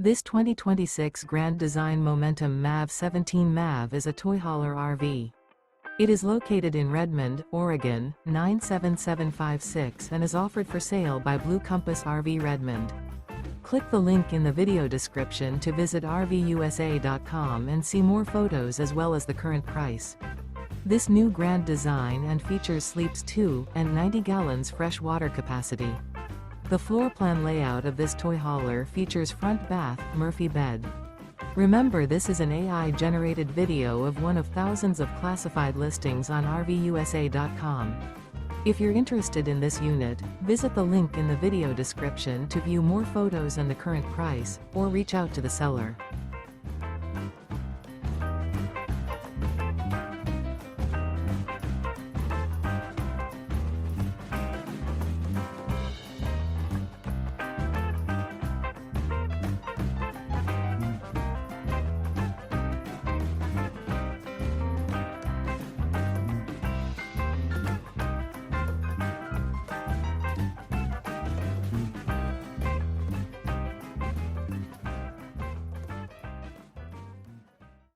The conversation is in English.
This 2026 Grand Design Momentum MAV 17 MAV is a toy hauler RV. It is located in Redmond, Oregon, 97756 and is offered for sale by Blue Compass RV Redmond. Click the link in the video description to visit RVUSA.com and see more photos as well as the current price. This new Grand Design and features sleeps 2 and 90 gallons fresh water capacity. The floor plan layout of this toy hauler features front bath, Murphy bed. Remember, this is an AI-generated video of one of thousands of classified listings on RVUSA.com. If you're interested in this unit, visit the link in the video description to view more photos and the current price, or reach out to the seller.